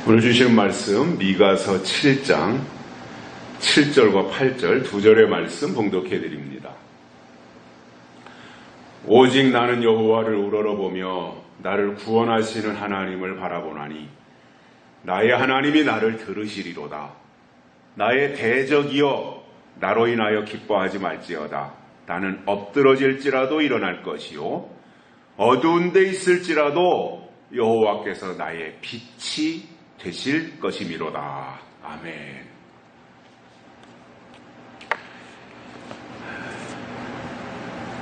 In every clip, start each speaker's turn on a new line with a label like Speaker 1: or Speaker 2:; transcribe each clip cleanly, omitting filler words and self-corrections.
Speaker 1: 오늘 주시는 말씀 미가서 7장 7절과 8절 두 절의 말씀 봉독해 드립니다. 오직 나는 여호와를 우러러보며 나를 구원하시는 하나님을 바라보나니 나의 하나님이 나를 들으시리로다. 나의 대적이여 나로 인하여 기뻐하지 말지어다. 나는 엎드러질지라도 일어날 것이요 어두운 데 있을지라도 여호와께서 나의 빛이 되실 것이미로다. 아멘.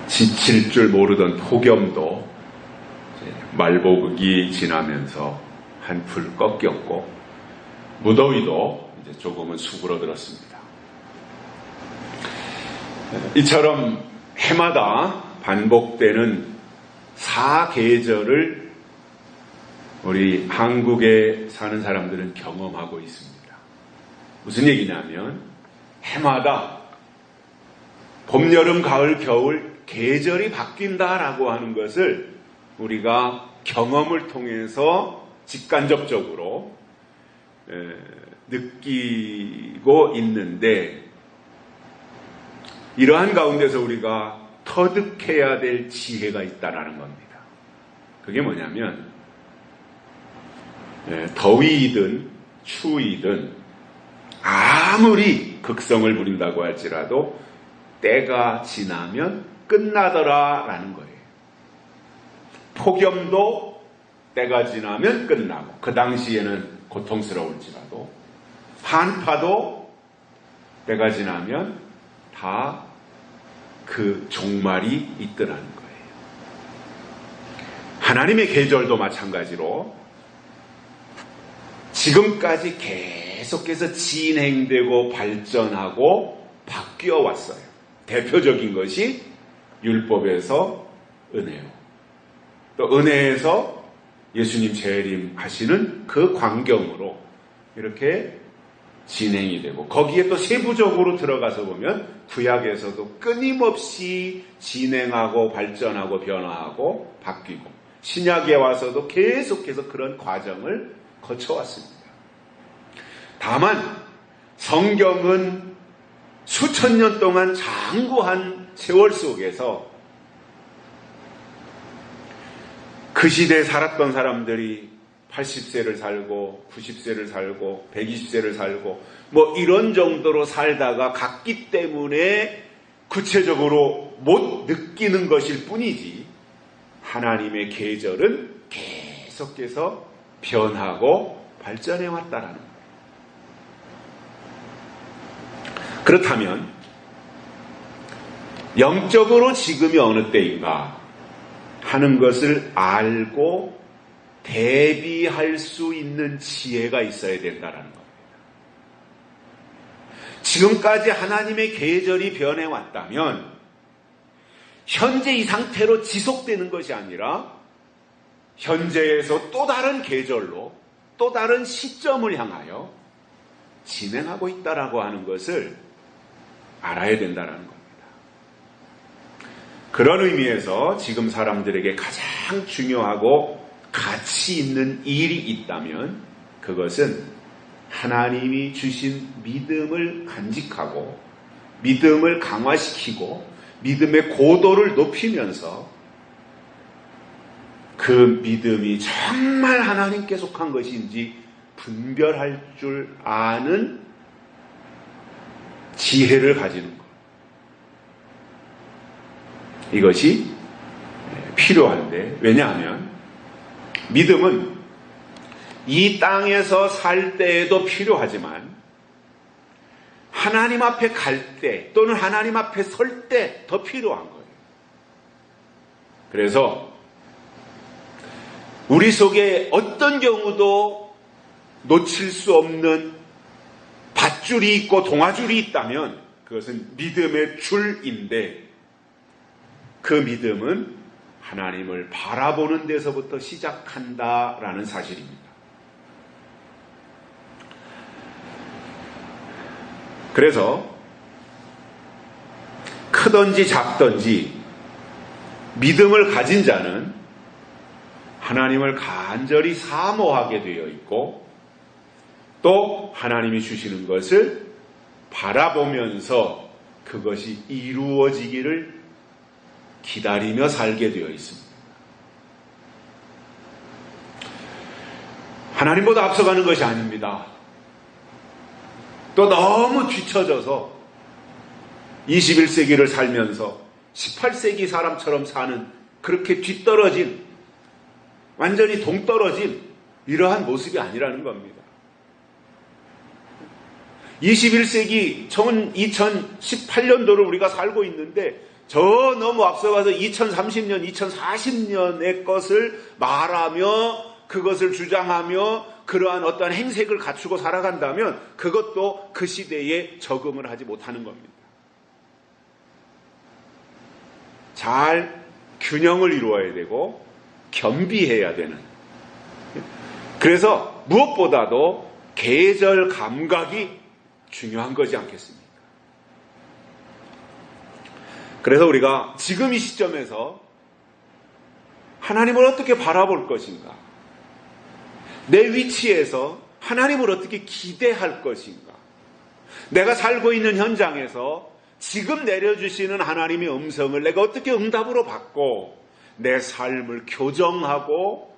Speaker 1: 지칠 줄 모르던 폭염도 말복이 지나면서 한풀 꺾였고 무더위도 이제 조금은 수그러들었습니다. 이처럼 해마다 반복되는 사계절을 우리 한국에 사는 사람들은 경험하고 있습니다. 무슨 얘기냐면 해마다 봄, 여름, 가을, 겨울 계절이 바뀐다라고 하는 것을 우리가 경험을 통해서 직간접적으로 느끼고 있는데, 이러한 가운데서 우리가 터득해야 될 지혜가 있다라는 겁니다. 그게 뭐냐면 더위이든 추위든 아무리 극성을 부린다고 할지라도 때가 지나면 끝나더라라는 거예요. 폭염도 때가 지나면 끝나고 그 당시에는 고통스러울지라도 한파도 때가 지나면 다 그 종말이 있더라는 거예요. 하나님의 계절도 마찬가지로 지금까지 계속해서 진행되고 발전하고 바뀌어 왔어요. 대표적인 것이 율법에서 은혜요. 또 은혜에서 예수님 재림하시는 그 광경으로 이렇게 진행이 되고, 거기에 또 세부적으로 들어가서 보면 구약에서도 끊임없이 진행하고 발전하고 변화하고 바뀌고, 신약에 와서도 계속해서 그런 과정을 거쳐왔습니다. 다만 성경은 수천 년 동안 장구한 세월 속에서 그 시대에 살았던 사람들이 80세를 살고 90세를 살고 120세를 살고 뭐 이런 정도로 살다가 갔기 때문에 구체적으로 못 느끼는 것일 뿐이지, 하나님의 계절은 계속해서 변하고 발전해 왔다라는 거예요. 그렇다면 영적으로 지금이 어느 때인가 하는 것을 알고 대비할 수 있는 지혜가 있어야 된다는 겁니다. 지금까지 하나님의 계절이 변해왔다면 현재 이 상태로 지속되는 것이 아니라 현재에서 또 다른 계절로 또 다른 시점을 향하여 진행하고 있다라고 하는 것을 알아야 된다는 겁니다. 그런 의미에서 지금 사람들에게 가장 중요하고 가치 있는 일이 있다면 그것은 하나님이 주신 믿음을 간직하고 믿음을 강화시키고 믿음의 고도를 높이면서 그 믿음이 정말 하나님께 속한 것인지 분별할 줄 아는 지혜를 가지는 것, 이것이 필요한데, 왜냐하면 믿음은 이 땅에서 살 때에도 필요하지만 하나님 앞에 갈 때 또는 하나님 앞에 설 때 더 필요한 거예요. 그래서 우리 속에 어떤 경우도 놓칠 수 없는 밧줄이 있고 동아줄이 있다면 그것은 믿음의 줄인데, 그 믿음은 하나님을 바라보는 데서부터 시작한다라는 사실입니다. 그래서 크든지 작든지 믿음을 가진 자는 하나님을 간절히 사모하게 되어 있고 또 하나님이 주시는 것을 바라보면서 그것이 이루어지기를 기다리며 살게 되어 있습니다. 하나님보다 앞서가는 것이 아닙니다. 또 너무 뒤처져서 21세기를 살면서 18세기 사람처럼 사는 그렇게 뒤떨어진, 완전히 동떨어진 이러한 모습이 아니라는 겁니다. 21세기 2018년도를 우리가 살고 있는데 저 너무 앞서가서 2030년, 2040년의 것을 말하며 그것을 주장하며 그러한 어떠한 행색을 갖추고 살아간다면 그것도 그 시대에 적응을 하지 못하는 겁니다. 잘 균형을 이루어야 되고 겸비해야 되는, 그래서 무엇보다도 계절 감각이 중요한 거지 않겠습니까? 그래서 우리가 지금 이 시점에서 하나님을 어떻게 바라볼 것인가, 내 위치에서 하나님을 어떻게 기대할 것인가, 내가 살고 있는 현장에서 지금 내려주시는 하나님의 음성을 내가 어떻게 응답으로 받고 내 삶을 교정하고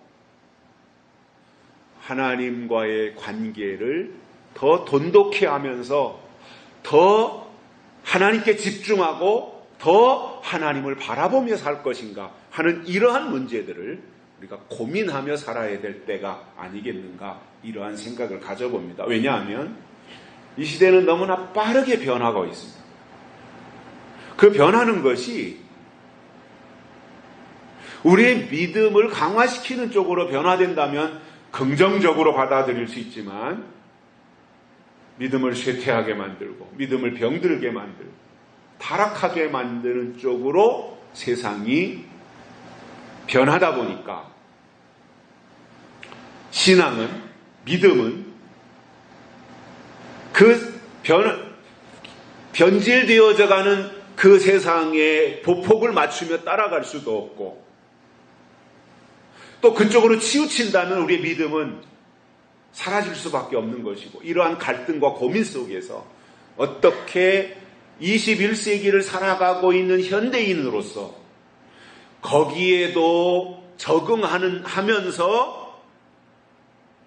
Speaker 1: 하나님과의 관계를 더 돈독히 하면서 더 하나님께 집중하고 더 하나님을 바라보며 살 것인가 하는 이러한 문제들을 우리가 고민하며 살아야 될 때가 아니겠는가, 이러한 생각을 가져봅니다. 왜냐하면 이 시대는 너무나 빠르게 변하고 있습니다. 그 변하는 것이 우리의 믿음을 강화시키는 쪽으로 변화된다면 긍정적으로 받아들일 수 있지만 믿음을 쇠퇴하게 만들고 믿음을 병들게 만들고 타락하게 만드는 쪽으로 세상이 변하다 보니까 신앙은, 믿음은 그 변질되어져 가는 그 세상의 보폭을 맞추며 따라갈 수도 없고, 또 그쪽으로 치우친다면 우리의 믿음은 사라질 수밖에 없는 것이고, 이러한 갈등과 고민 속에서 어떻게 21세기를 살아가고 있는 현대인으로서 거기에도 적응하면서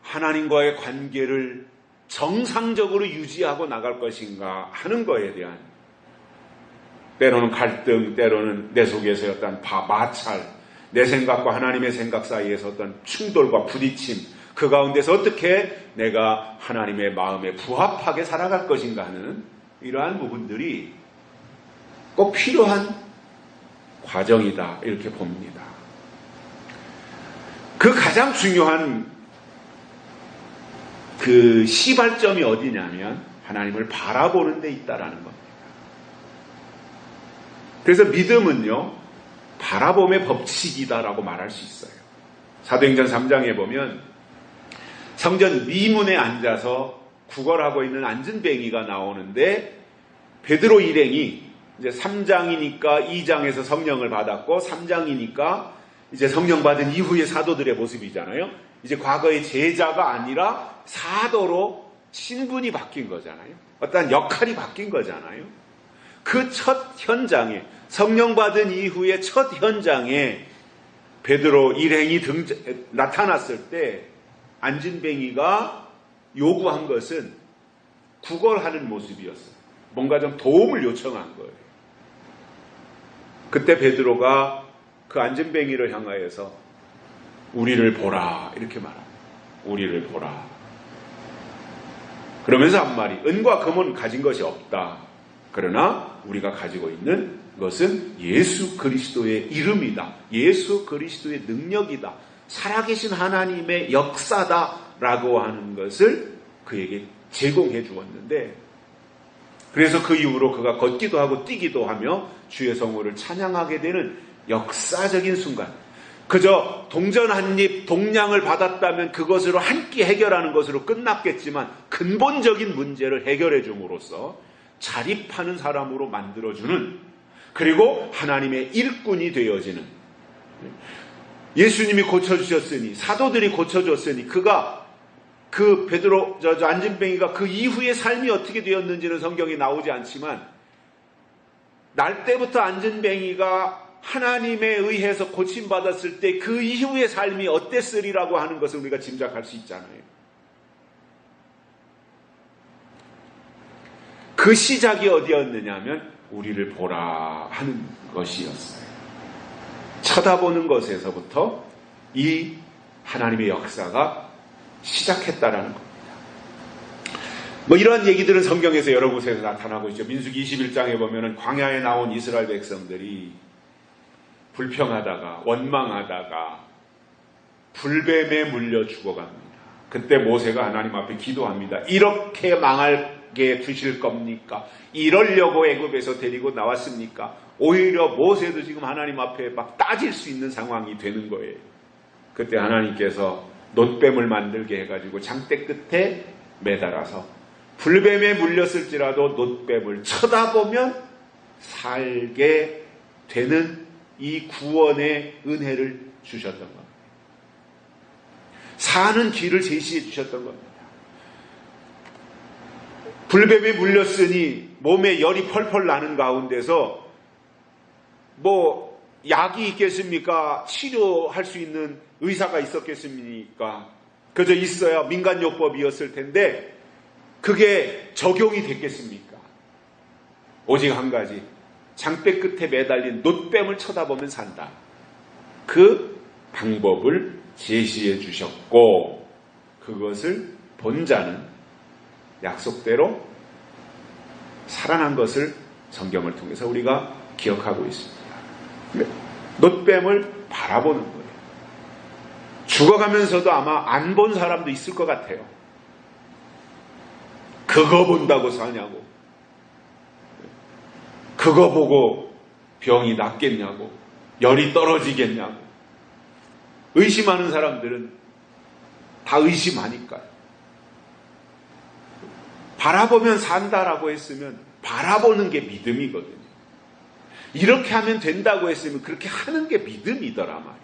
Speaker 1: 하나님과의 관계를 정상적으로 유지하고 나갈 것인가 하는 거에 대한, 때로는 갈등, 때로는 내 속에서 어떤 마찰, 내 생각과 하나님의 생각 사이에서 어떤 충돌과 부딪힘, 그 가운데서 어떻게 내가 하나님의 마음에 부합하게 살아갈 것인가 하는 이러한 부분들이 꼭 필요한 과정이다, 이렇게 봅니다. 그 가장 중요한 그 시발점이 어디냐면 하나님을 바라보는 데 있다라는 겁니다. 그래서 믿음은요, 바라봄의 법칙이다라고 말할 수 있어요. 사도행전 3장에 보면 성전 미문에 앉아서 구걸하고 있는 안진뱅이가 나오는데, 베드로 일행이 이제 3장이니까 2장에서 성령을 받았고 3장이니까 이제 성령 받은 이후의 사도들의 모습이잖아요. 이제 과거의 제자가 아니라 사도로 신분이 바뀐 거잖아요. 어떤 역할이 바뀐 거잖아요. 그 첫 현장에, 성령 받은 이후의 첫 현장에 베드로 일행이 나타났을 때 안진뱅이가 요구한 것은 구걸하는 모습이었어요. 뭔가 좀 도움을 요청한 거예요. 그때 베드로가 그 안진뱅이를 향하여서 우리를 보라, 이렇게 말합니다. 우리를 보라. 그러면서 한 말이, 은과 금은 가진 것이 없다. 그러나 우리가 가지고 있는 것은 예수 그리스도의 이름이다. 예수 그리스도의 능력이다. 살아계신 하나님의 역사다라고 하는 것을 그에게 제공해 주었는데, 그래서 그 이후로 그가 걷기도 하고 뛰기도 하며 주의 성호를 찬양하게 되는 역사적인 순간, 그저 동전 한 입 동량을 받았다면 그것으로 한 끼 해결하는 것으로 끝났겠지만 근본적인 문제를 해결해 줌으로써 자립하는 사람으로 만들어주는, 그리고 하나님의 일꾼이 되어지는, 예수님이 고쳐주셨으니, 사도들이 고쳐줬으니 그가 그 베드로 저 안진뱅이가 그 이후의 삶이 어떻게 되었는지는 성경에 나오지 않지만 날 때부터 안진뱅이가 하나님에 의해서 고침받았을 때 그 이후의 삶이 어땠으리라고 하는 것을 우리가 짐작할 수 있잖아요. 그 시작이 어디였느냐 하면 우리를 보라 하는 것이었어요. 쳐다보는 것에서부터 이 하나님의 역사가 시작했다라는 겁니다. 뭐 이러한 얘기들은 성경에서 여러 곳에서 나타나고 있죠. 민수기 21장에 보면은 광야에 나온 이스라엘 백성들이 불평하다가 원망하다가 불뱀에 물려 죽어갑니다. 그때 모세가 하나님 앞에 기도합니다. 이렇게 망하게 두실 겁니까? 이러려고 애굽에서 데리고 나왔습니까? 오히려 모세도 지금 하나님 앞에 막 따질 수 있는 상황이 되는 거예요. 그때 하나님께서 놋뱀을 만들게 해가지고 장대 끝에 매달아서 불뱀에 물렸을지라도 놋뱀을 쳐다보면 살게 되는 이 구원의 은혜를 주셨던 겁니다. 사는 길을 제시해 주셨던 겁니다. 불뱀에 물렸으니 몸에 열이 펄펄 나는 가운데서 뭐 약이 있겠습니까? 치료할 수 있는 의사가 있었겠습니까? 그저 있어야 민간요법이었을 텐데 그게 적용이 됐겠습니까? 오직 한 가지, 장대 끝에 매달린 놋뱀을 쳐다보면 산다. 그 방법을 제시해 주셨고 그것을 본 자는 약속대로 살아난 것을 성경을 통해서 우리가 기억하고 있습니다. 놋뱀을 바라보는 거예요. 죽어가면서도 아마 안 본 사람도 있을 것 같아요. 그거 본다고 사냐고, 그거 보고 병이 낫겠냐고, 열이 떨어지겠냐고. 의심하는 사람들은 다 의심하니까요. 바라보면 산다라고 했으면 바라보는 게 믿음이거든요. 이렇게 하면 된다고 했으면 그렇게 하는 게 믿음이더라 말이죠.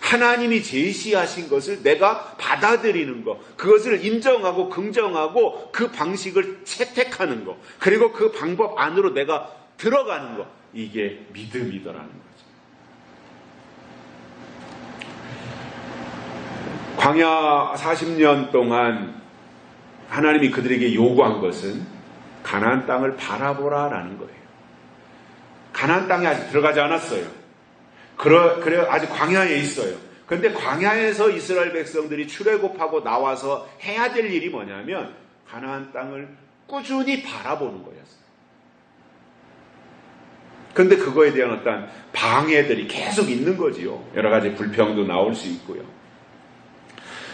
Speaker 1: 하나님이 제시하신 것을 내가 받아들이는 것, 그것을 인정하고 긍정하고 그 방식을 채택하는 것, 그리고 그 방법 안으로 내가 들어가는 것, 이게 믿음이더라는 거죠. 광야 40년 동안 하나님이 그들에게 요구한 것은 가나안 땅을 바라보라라는 거예요. 가나안 땅에 아직 들어가지 않았어요. 그래 아직 광야에 있어요. 그런데 광야에서 이스라엘 백성들이 출애굽하고 나와서 해야 될 일이 뭐냐면 가나안 땅을 꾸준히 바라보는 거였어요. 그런데 그거에 대한 어떤 방해들이 계속 있는 거지요. 여러 가지 불평도 나올 수 있고요.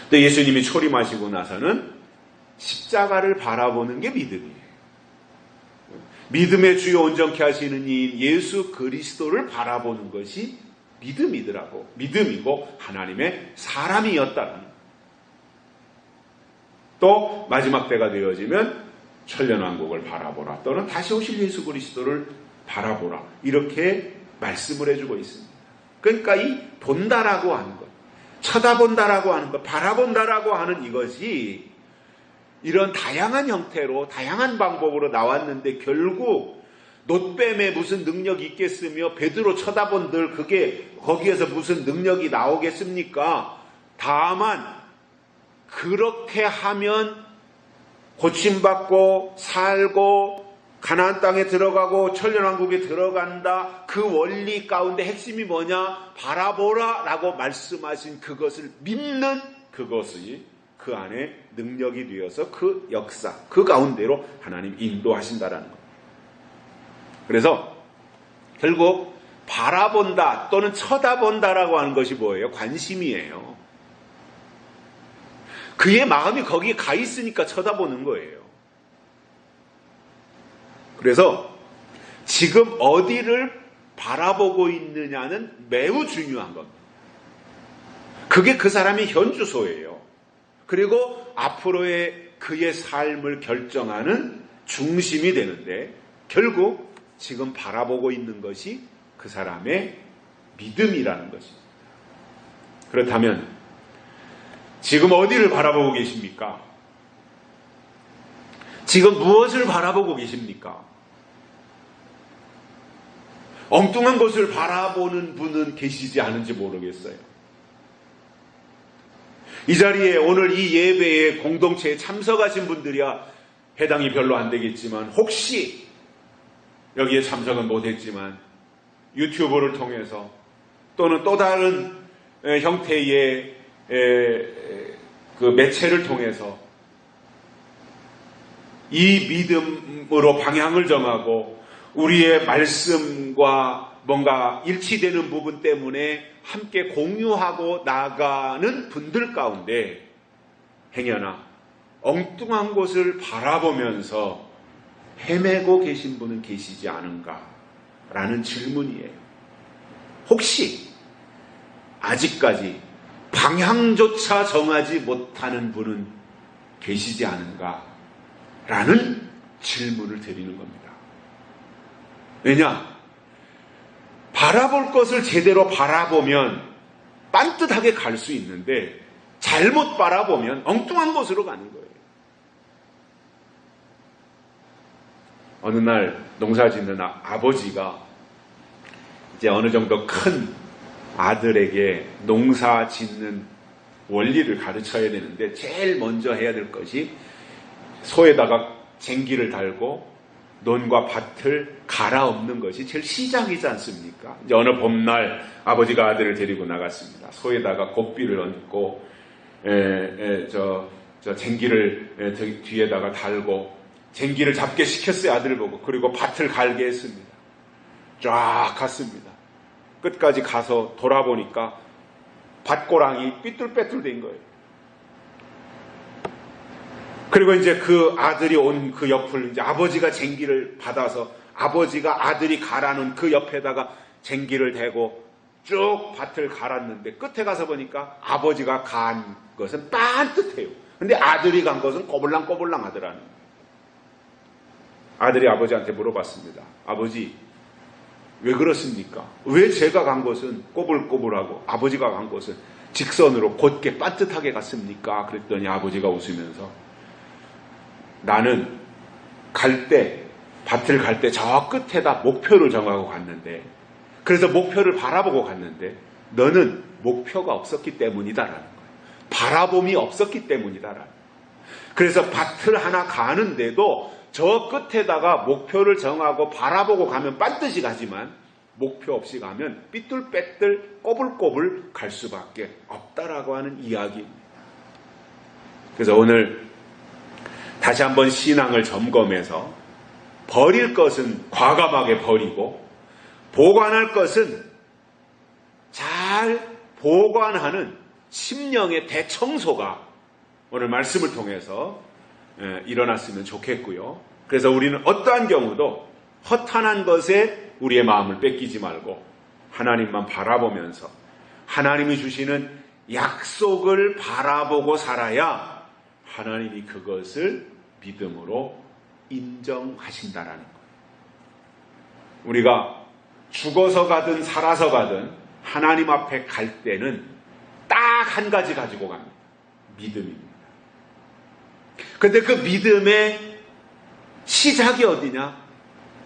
Speaker 1: 또 예수님이 초림하시고 나서는 십자가를 바라보는 게 믿음이에요. 믿음의 주요 온전케 하시는 이 예수 그리스도를 바라보는 것이 믿음이고 하나님의 사람이었다는 거예요. 또 마지막 때가 되어지면 천년왕국을 바라보라, 또는 다시 오실 예수 그리스도를 바라보라, 이렇게 말씀을 해주고 있습니다. 그러니까 이 본다라고 하는 것, 쳐다본다라고 하는 것, 바라본다라고 하는 이것이 이런 다양한 형태로 다양한 방법으로 나왔는데 결국 놋뱀에 무슨 능력이 있겠으며 베드로 쳐다본들 그게 거기에서 무슨 능력이 나오겠습니까? 다만 그렇게 하면 고침받고 살고 가나안 땅에 들어가고 천년왕국에 들어간다. 그 원리 가운데 핵심이 뭐냐? 바라보라 라고 말씀하신 그것을 믿는 그것이 그 안에 능력이 되어서 그 역사, 그 가운데로 하나님 인도하신다라는 겁니다. 그래서 결국 바라본다 또는 쳐다본다라고 하는 것이 뭐예요? 관심이에요. 그의 마음이 거기에 가 있으니까 쳐다보는 거예요. 그래서 지금 어디를 바라보고 있느냐는 매우 중요한 겁니다. 그게 그 사람의 현주소예요. 그리고 앞으로의 그의 삶을 결정하는 중심이 되는데 결국 지금 바라보고 있는 것이 그 사람의 믿음이라는 것입니다. 그렇다면 지금 어디를 바라보고 계십니까? 지금 무엇을 바라보고 계십니까? 엉뚱한 것을 바라보는 분은 계시지 않은지 모르겠어요. 이 자리에 오늘 이 예배에 공동체에 참석하신 분들이야 해당이 별로 안 되겠지만, 혹시 여기에 참석은 못했지만 유튜브를 통해서 또는 또 다른 형태의 그 매체를 통해서 이 믿음으로 방향을 정하고 우리의 말씀과 뭔가 일치되는 부분 때문에 함께 공유하고 나가는 분들 가운데 행여나 엉뚱한 곳을 바라보면서 헤매고 계신 분은 계시지 않은가라는 질문이에요. 혹시 아직까지 방향조차 정하지 못하는 분은 계시지 않은가라는 질문을 드리는 겁니다. 왜냐? 바라볼 것을 제대로 바라보면 빤듯하게 갈 수 있는데 잘못 바라보면 엉뚱한 곳으로 가는 거예요. 어느 날 농사 짓는 아버지가 이제 어느 정도 큰 아들에게 농사 짓는 원리를 가르쳐야 되는데 제일 먼저 해야 될 것이 소에다가 쟁기를 달고 논과 밭을 갈아엎는 것이 제일 시작이지 않습니까? 이제 어느 봄날 아버지가 아들을 데리고 나갔습니다. 소에다가 고삐를 얹고 쟁기를 뒤에다가 달고 쟁기를 잡게 시켰어요. 아들을 보고. 그리고 밭을 갈게 했습니다. 쫙 갔습니다. 끝까지 가서 돌아보니까 밭고랑이 삐뚤빼뚤 된 거예요. 그리고 이제 그 아들이 온 그 옆을 이제 아버지가 쟁기를 받아서 아버지가 아들이 갈아놓은 그 옆에다가 쟁기를 대고 쭉 밭을 갈았는데 끝에 가서 보니까 아버지가 간 것은 빤듯해요. 근데 아들이 간 것은 꼬불랑꼬불랑 하더라는 거예요. 아들이 아버지한테 물어봤습니다. 아버지, 왜 그렇습니까? 왜 제가 간 것은 꼬불꼬불하고 아버지가 간 것은 직선으로 곧게 빤듯하게 갔습니까? 그랬더니 아버지가 웃으면서 나는 밭을 갈 때 저 끝에다 목표를 정하고 갔는데, 그래서 목표를 바라보고 갔는데 너는 목표가 없었기 때문이다라는 거예요. 바라봄이 없었기 때문이다라는 거예요. 그래서 밭을 하나 가는데도 저 끝에다가 목표를 정하고 바라보고 가면 반드시 가지만 목표 없이 가면 삐뚤빼뚤 꼬불꼬불 갈 수밖에 없다라고 하는 이야기입니다. 그래서 오늘 다시 한번 신앙을 점검해서 버릴 것은 과감하게 버리고 보관할 것은 잘 보관하는 심령의 대청소가 오늘 말씀을 통해서 일어났으면 좋겠고요. 그래서 우리는 어떠한 경우도 허탄한 것에 우리의 마음을 뺏기지 말고 하나님만 바라보면서 하나님이 주시는 약속을 바라보고 살아야 하나님이 그것을 믿음으로 인정하신다라는 거예요. 우리가 죽어서 가든 살아서 가든 하나님 앞에 갈 때는 딱 한 가지 가지고 갑니다. 믿음입니다. 그런데 그 믿음의 시작이 어디냐?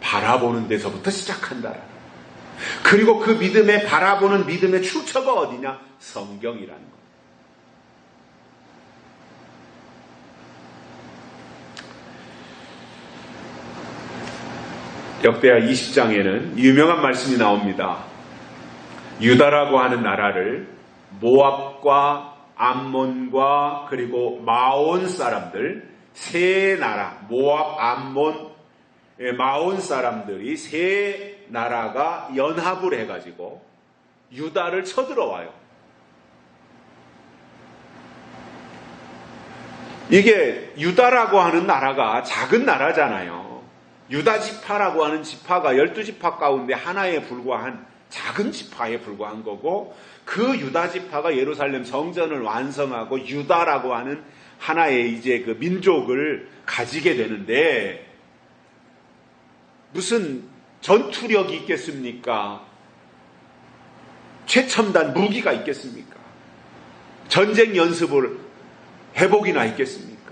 Speaker 1: 바라보는 데서부터 시작한다. 그리고 그 믿음에 바라보는 믿음의 출처가 어디냐? 성경이라는 거예요. 역대하 20장에는 유명한 말씀이 나옵니다. 유다라고 하는 나라를 모압과 암몬과 그리고 마온 사람들, 세 나라, 모압, 암몬, 마온 사람들이 세 나라가 연합을 해가지고 유다를 쳐들어와요. 이게 유다라고 하는 나라가 작은 나라잖아요. 유다 지파라고 하는 지파가 12지파 가운데 하나에 불과한 작은 지파에 불과한 거고, 그 유다 지파가 예루살렘 성전을 완성하고 유다라고 하는 하나의 이제 그 민족을 가지게 되는데 무슨 전투력이 있겠습니까? 최첨단 무기가 있겠습니까? 전쟁 연습을 회복이나 있겠습니까?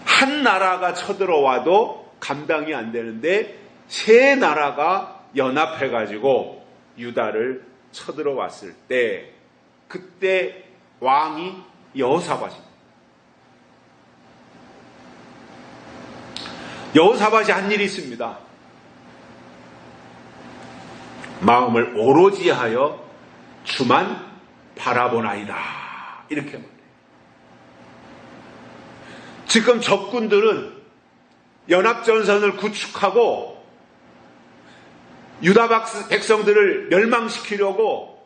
Speaker 1: 한 나라가 쳐들어와도 감당이 안 되는데 세 나라가 연합해가지고 유다를 쳐들어왔을 때 그때 왕이 여호사밧입니다. 여호사밧이 한 일이 있습니다. 마음을 오로지 하여 주만 바라보나이다. 이렇게 말해요. 지금 적군들은 연합전선을 구축하고 유다 백성들을 멸망시키려고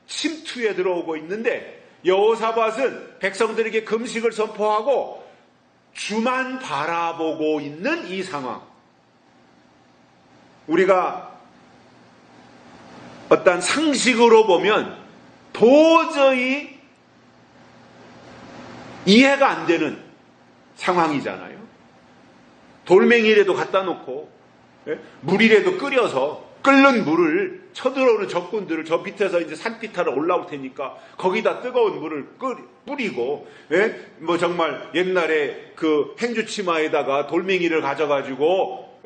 Speaker 1: 침투에 들어오고 있는데 여호사밧은 백성들에게 금식을 선포하고 주만 바라보고 있는 이 상황. 우리가 어떤 상식으로 보면 도저히 이해가 안 되는 상황이잖아요. 돌멩이라도 갖다 놓고 물이라도 끓여서 끓는 물을 쳐들어오는 적군들을 저 밑에서 이제 산빛 타러 올라올 테니까 거기다 뜨거운 물을 뿌리고 뭐 정말 옛날에 그 행주치마에다가 돌멩이를 가져가지고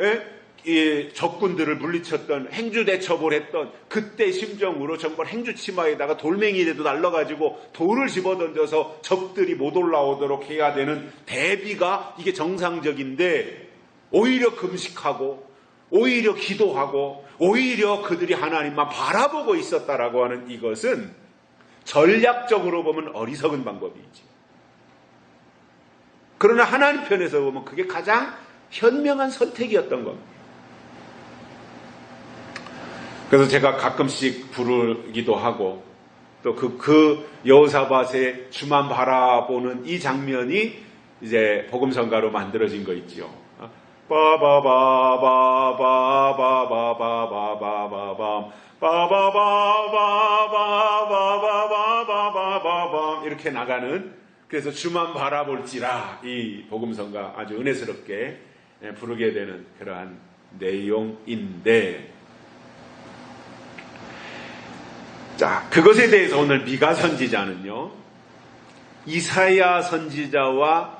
Speaker 1: 이 적군들을 물리쳤던 행주대첩을 했던 그때 심정으로 정말 행주치마에다가 돌멩이라도 날라가지고 돌을 집어던져서 적들이 못 올라오도록 해야 되는 대비가 이게 정상적인데 오히려 금식하고 오히려 기도하고 오히려 그들이 하나님만 바라보고 있었다라고 하는 이것은 전략적으로 보면 어리석은 방법이지. 그러나 하나님 편에서 보면 그게 가장 현명한 선택이었던 겁니다. 그래서 제가 가끔씩 부르기도 하고 또 그 여호사밧의 주만 바라보는 이 장면이 이제 복음성가로 만들어진 거 있죠. 빠바바바바바바바바바바밤 빠바바바바바바바바바밤 이렇게 나가는 그래서 주만 바라볼지라 이 복음성가 아주 은혜스럽게 부르게 되는 그러한 내용인데 자, 그것에 대해서 오늘 미가 선지자는요, 이사야 선지자와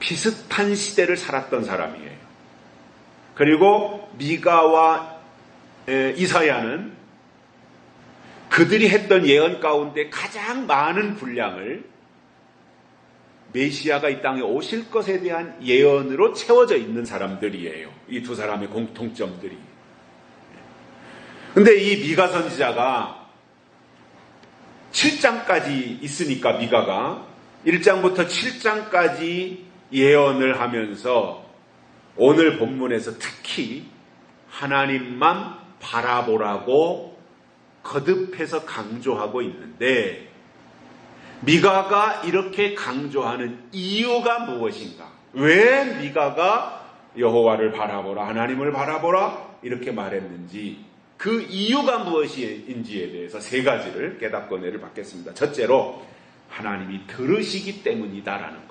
Speaker 1: 비슷한 시대를 살았던 사람이에요. 그리고 미가와 이사야는 그들이 했던 예언 가운데 가장 많은 분량을 메시아가 이 땅에 오실 것에 대한 예언으로 채워져 있는 사람들이에요. 이 두 사람의 공통점들이. 근데 이 미가 선지자가 7장까지 있으니까 미가가 1장부터 7장까지 예언을 하면서 오늘 본문에서 특히 하나님만 바라보라고 거듭해서 강조하고 있는데 미가가 이렇게 강조하는 이유가 무엇인가? 왜 미가가 여호와를 바라보라, 하나님을 바라보라 이렇게 말했는지 그 이유가 무엇인지에 대해서 세 가지를 깨닫고 은혜를 받겠습니다. 첫째로 하나님이 들으시기 때문이다라는 거예요.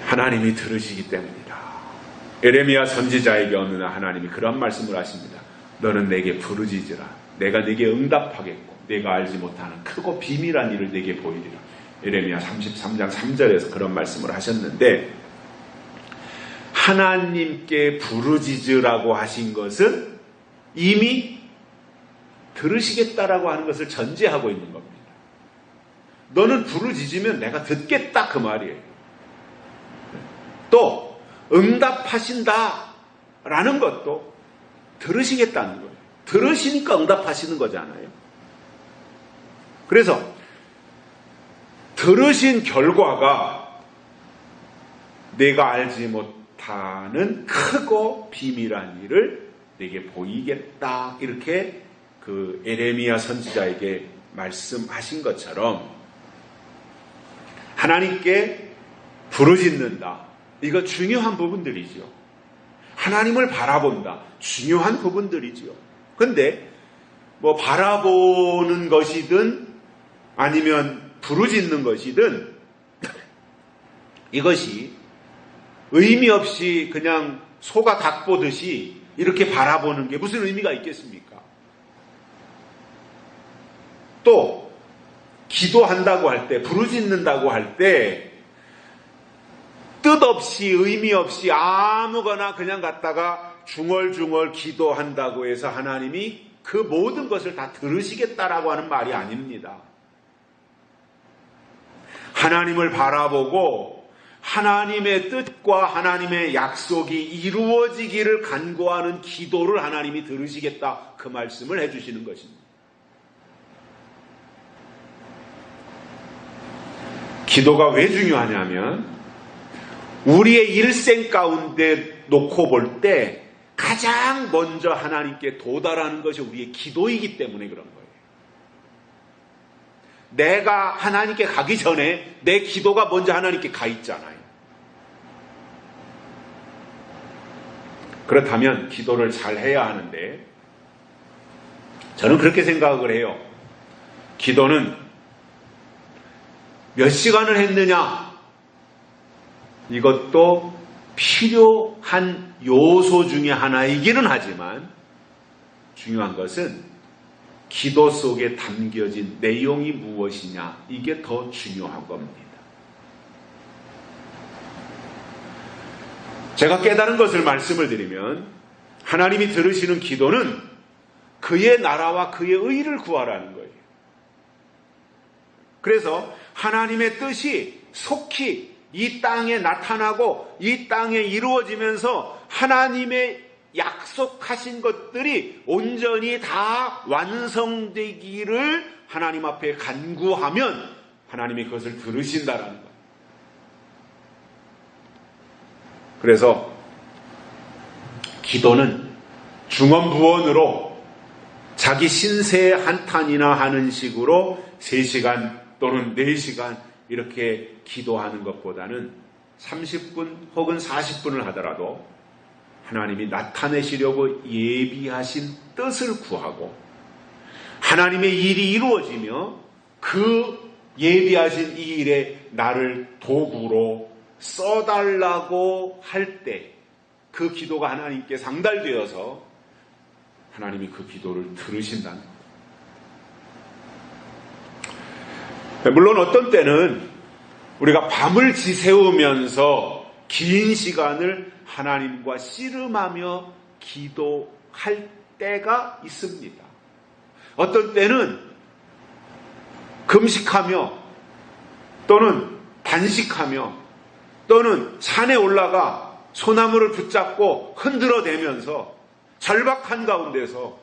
Speaker 1: 하나님이 들으시기 때문이다. 에레미야 선지자에게 어느 날 하나님이 그런 말씀을 하십니다. 너는 내게 부르짖으라. 내가 내게 응답하겠고 내가 알지 못하는 크고 비밀한 일을 내게 보이리라. 에레미야 33장 3절에서 그런 말씀을 하셨는데 하나님께 부르짖으라고 하신 것은 이미 들으시겠다라고 하는 것을 전제하고 있는 겁니다. 너는 부르짖으면 내가 듣겠다 그 말이에요. 또 응답하신다라는 것도 들으시겠다는 거예요. 들으시니까 응답하시는 거잖아요. 그래서 들으신 결과가 내가 알지 못하는 크고 비밀한 일을 내게 보이겠다 이렇게 그 에레미야 선지자에게 말씀하신 것처럼 하나님께 부르짖는다. 이거 중요한 부분들이죠. 하나님을 바라본다. 중요한 부분들이죠. 근데 뭐 바라보는 것이든 아니면 부르짖는 것이든 이것이 의미 없이 그냥 소가 닭 보듯이 이렇게 바라보는 게 무슨 의미가 있겠습니까? 또 기도한다고 할 때, 부르짖는다고 할 때 뜻없이 의미 없이 아무거나 그냥 갖다가 중얼중얼 기도한다고 해서 하나님이 그 모든 것을 다 들으시겠다라고 하는 말이 아닙니다. 하나님을 바라보고 하나님의 뜻과 하나님의 약속이 이루어지기를 간구하는 기도를 하나님이 들으시겠다, 그 말씀을 해주시는 것입니다. 기도가 왜 중요하냐면 우리의 일생 가운데 놓고 볼 때 가장 먼저 하나님께 도달하는 것이 우리의 기도이기 때문에 그런 거예요. 내가 하나님께 가기 전에 내 기도가 먼저 하나님께 가 있잖아요. 그렇다면 기도를 잘 해야 하는데, 저는 그렇게 생각을 해요. 기도는 몇 시간을 했느냐, 이것도 필요한 요소 중에 하나이기는 하지만 중요한 것은 기도 속에 담겨진 내용이 무엇이냐, 이게 더 중요한 겁니다. 제가 깨달은 것을 말씀을 드리면, 하나님이 들으시는 기도는 그의 나라와 그의 의를 구하라는 거예요. 그래서 하나님의 뜻이 속히 이 땅에 나타나고 이 땅에 이루어지면서 하나님의 약속하신 것들이 온전히 다 완성되기를 하나님 앞에 간구하면 하나님이 그것을 들으신다라는 거예요. 그래서 기도는 중언부언으로 자기 신세의 한탄이나 하는 식으로 3시간 또는 4시간 이렇게 기도하는 것보다는 30분 혹은 40분을 하더라도 하나님이 나타내시려고 예비하신 뜻을 구하고 하나님의 일이 이루어지며 그 예비하신 이 일에 나를 도구로 써달라고 할 때 그 기도가 하나님께 상달되어서 하나님이 그 기도를 들으신다는 거예요. 물론 어떤 때는 우리가 밤을 지새우면서 긴 시간을 하나님과 씨름하며 기도할 때가 있습니다. 어떤 때는 금식하며 또는 단식하며 또는 산에 올라가 소나무를 붙잡고 흔들어대면서 절박한 가운데서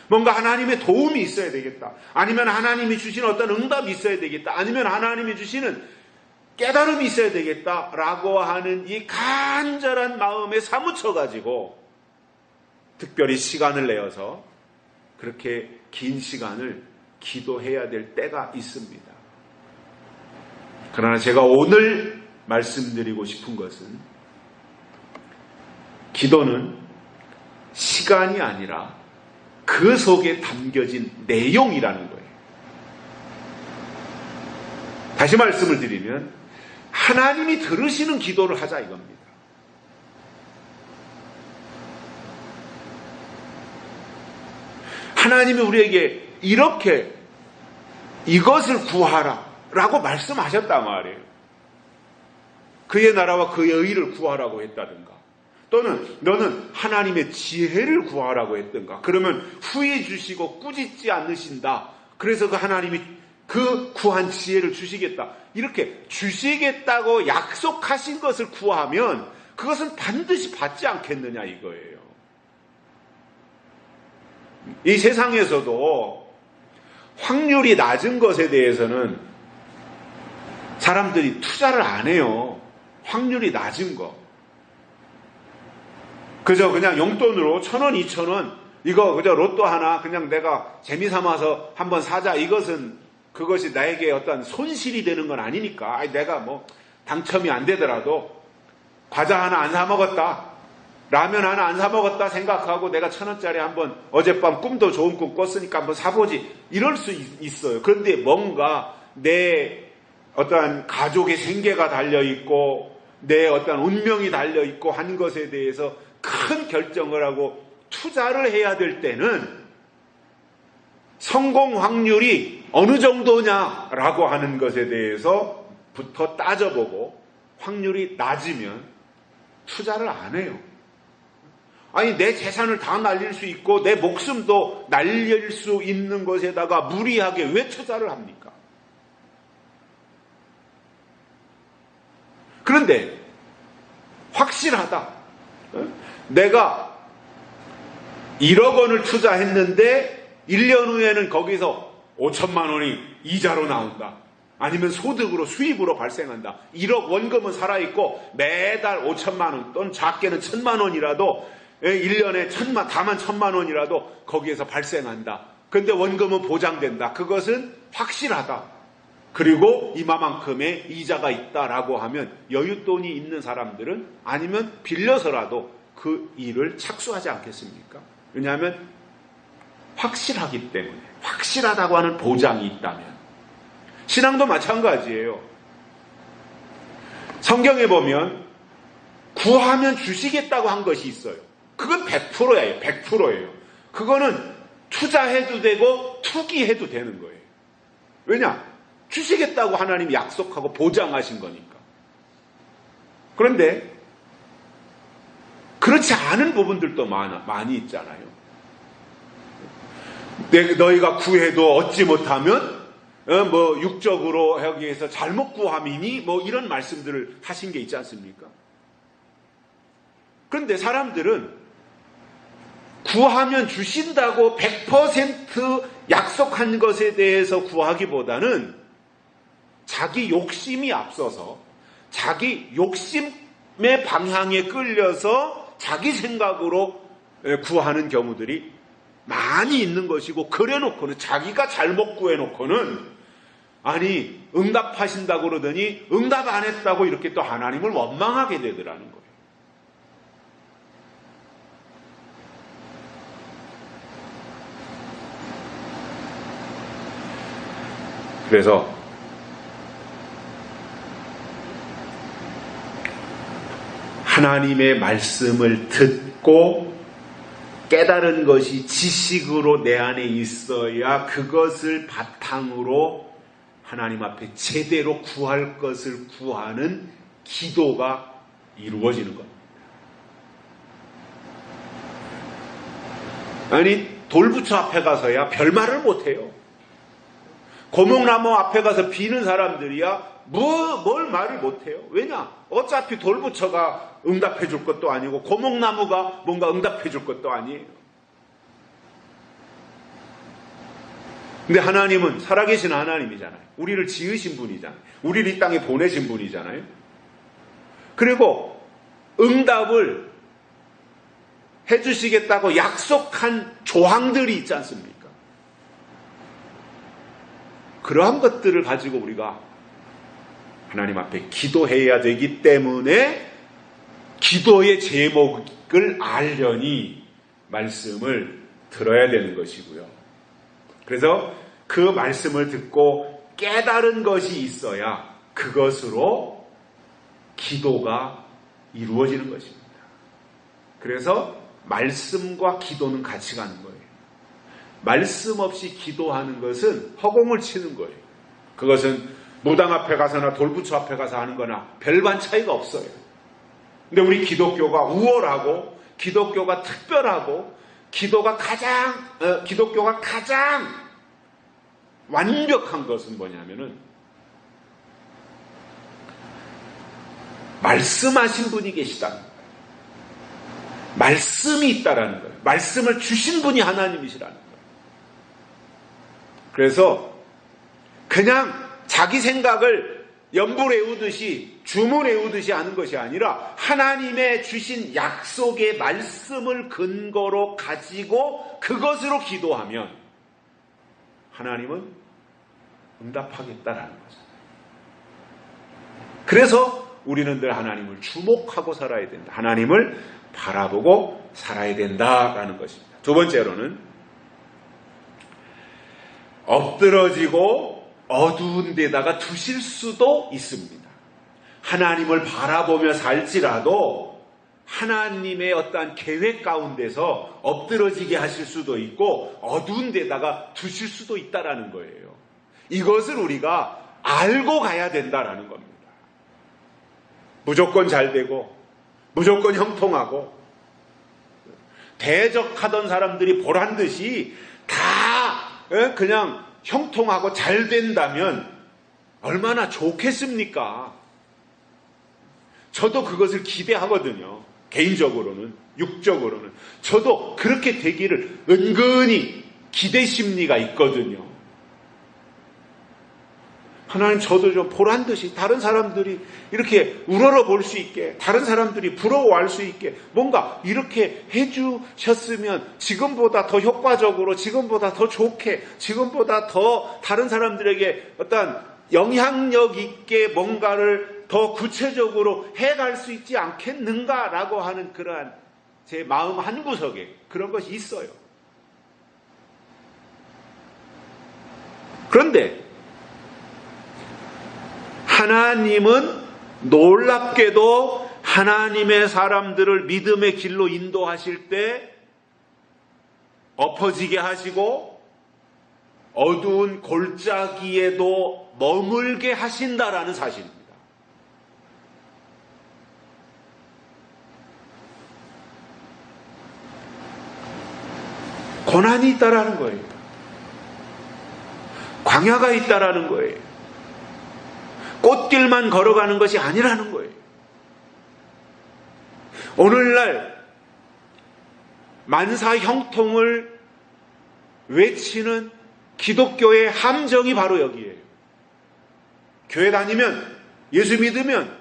Speaker 1: 뭔가 하나님의 도움이 있어야 되겠다. 아니면 하나님이 주시는 어떤 응답이 있어야 되겠다. 아니면 하나님이 주시는 깨달음이 있어야 되겠다라고 하는 이 간절한 마음에 사무쳐가지고 특별히 시간을 내어서 그렇게 긴 시간을 기도해야 될 때가 있습니다. 그러나 제가 오늘 말씀드리고 싶은 것은 기도는 시간이 아니라 그 속에 담겨진 내용이라는 거예요. 다시 말씀을 드리면 하나님이 들으시는 기도를 하자 이겁니다. 하나님이 우리에게 이렇게 이것을 구하라 라고 말씀하셨단 말이에요. 그의 나라와 그의 의를 구하라고 했다든가 또는 너는 하나님의 지혜를 구하라고 했던가. 그러면 후회 주시고 꾸짖지 않으신다. 그래서 그 하나님이 그 구한 지혜를 주시겠다. 이렇게 주시겠다고 약속하신 것을 구하면 그것은 반드시 받지 않겠느냐 이거예요. 이 세상에서도 확률이 낮은 것에 대해서는 사람들이 투자를 안 해요. 확률이 낮은 거. 그저 그냥 용돈으로 1,000원, 2,000원 이거 그저 로또 하나 그냥 내가 재미삼아서 한번 사자. 그것이 나에게 어떤 손실이 되는 건 아니니까. 내가 뭐 당첨이 안 되더라도 과자 하나 안 사 먹었다. 라면 하나 안 사 먹었다 생각하고 내가 1,000원짜리 한번 어젯밤 꿈도 좋은 꿈 꿨으니까 한번 사보지. 이럴 수 있어요. 그런데 뭔가 내 어떠한 가족의 생계가 달려있고 내 어떤 운명이 달려있고 한 것에 대해서 큰 결정을 하고 투자를 해야 될 때는 성공 확률이 어느 정도냐라고 하는 것에 대해서부터 따져보고 확률이 낮으면 투자를 안 해요. 아니, 내 재산을 다 날릴 수 있고 내 목숨도 날릴 수 있는 것에다가 무리하게 왜 투자를 합니까? 그런데 확실하다. 내가 1억 원을 투자했는데 1년 후에는 거기서 5천만 원이 이자로 나온다. 아니면 소득으로, 수입으로 발생한다. 1억 원금은 살아있고 매달 5천만 원 또는 작게는 1,000만 원이라도 1년에 다만 1,000만 원이라도 거기에서 발생한다. 그런데 원금은 보장된다. 그것은 확실하다. 그리고 이마만큼의 이자가 있다라고 하면 여윳돈이 있는 사람들은 아니면 빌려서라도 그 일을 착수하지 않겠습니까? 왜냐하면 확실하기 때문에, 확실하다고 하는 보장이 있다면. 신앙도 마찬가지예요. 성경에 보면 구하면 주시겠다고 한 것이 있어요. 그건 100%예요. 100%예요. 그거는 투자해도 되고 투기해도 되는 거예요. 왜냐? 주시겠다고 하나님이 약속하고 보장하신 거니까. 그런데 그렇지 않은 부분들도 많이 있잖아요. 너희가 구해도 얻지 못하면 육적으로 여기에서 잘못 구함이니 이런 말씀들을 하신 게 있지 않습니까? 그런데 사람들은 구하면 주신다고 100% 약속한 것에 대해서 구하기보다는 자기 욕심이 앞서서 자기 욕심의 방향에 끌려서 자기 생각으로 구하는 경우들이 많이 있는 것이고, 그래놓고는 자기가 잘못 구해놓고는 아니 응답하신다고 그러더니 응답 안 했다고 이렇게 또 하나님을 원망하게 되더라는 거예요. 그래서 하나님의 말씀을 듣고 깨달은 것이 지식으로 내 안에 있어야 그것을 바탕으로 하나님 앞에 제대로 구할 것을 구하는 기도가 이루어지는 겁니다. 아니, 돌부처 앞에 가서야 별말을 못해요. 고목나무 앞에 가서 비는 사람들이야 뭘 말을 못해요. 왜냐? 어차피 돌부처가 응답해 줄 것도 아니고 고목나무가 뭔가 응답해 줄 것도 아니에요. 근데 하나님은 살아계신 하나님이잖아요. 우리를 지으신 분이잖아요. 우리를 이 땅에 보내신 분이잖아요. 그리고 응답을 해주시겠다고 약속한 조항들이 있지 않습니까? 그러한 것들을 가지고 우리가 하나님 앞에 기도해야 되기 때문에 기도의 제목을 알려니 말씀을 들어야 되는 것이고요. 그래서 그 말씀을 듣고 깨달은 것이 있어야 그것으로 기도가 이루어지는 것입니다. 그래서 말씀과 기도는 같이 가는 거예요. 말씀 없이 기도하는 것은 허공을 치는 거예요. 그것은 무당 앞에 가서나 돌부처 앞에 가서 하는 거나 별반 차이가 없어요. 근데 우리 기독교가 우월하고 기독교가 특별하고 기독교가 가장 완벽한 것은 뭐냐면은 말씀하신 분이 계시다는 거예요. 말씀이 있다라는 거예요. 말씀을 주신 분이 하나님이시라는 거예요. 그래서 그냥 자기 생각을 연불에우듯이 주문에우듯이 하는 것이 아니라 하나님의 주신 약속의 말씀을 근거로 가지고 그것으로 기도하면 하나님은 응답하겠다라는 거죠. 그래서 우리는 늘 하나님을 주목하고 살아야 된다. 하나님을 바라보고 살아야 된다라는 것입니다. 두 번째로는 엎드러지고 어두운 데다가 두실 수도 있습니다. 하나님을 바라보며 살지라도 하나님의 어떠한 계획 가운데서 엎드러지게 하실 수도 있고 어두운 데다가 두실 수도 있다라는 거예요. 이것을 우리가 알고 가야 된다라는 겁니다. 무조건 잘 되고 무조건 형통하고 대적하던 사람들이 보란듯이 다 그냥 형통하고 잘 된다면 얼마나 좋겠습니까? 저도 그것을 기대하거든요. 개인적으로는, 육적으로는. 저도 그렇게 되기를 은근히 기대 심리가 있거든요. 하나님, 저도 좀 보란듯이 다른 사람들이 이렇게 우러러 볼 수 있게, 다른 사람들이 부러워할 수 있게 뭔가 이렇게 해주셨으면 지금보다 더 효과적으로, 지금보다 더 좋게, 지금보다 더 다른 사람들에게 어떤 영향력 있게 뭔가를 더 구체적으로 해갈 수 있지 않겠는가라고 하는 그러한 제 마음 한구석에 그런 것이 있어요. 그런데 하나님은 놀랍게도 하나님의 사람들을 믿음의 길로 인도하실 때 엎어지게 하시고 어두운 골짜기에도 머물게 하신다라는 사실입니다. 고난이 있다라는 거예요. 광야가 있다라는 거예요. 꽃길만 걸어가는 것이 아니라는 거예요. 오늘날 만사 형통을 외치는 기독교의 함정이 바로 여기에요. 교회 다니면, 예수 믿으면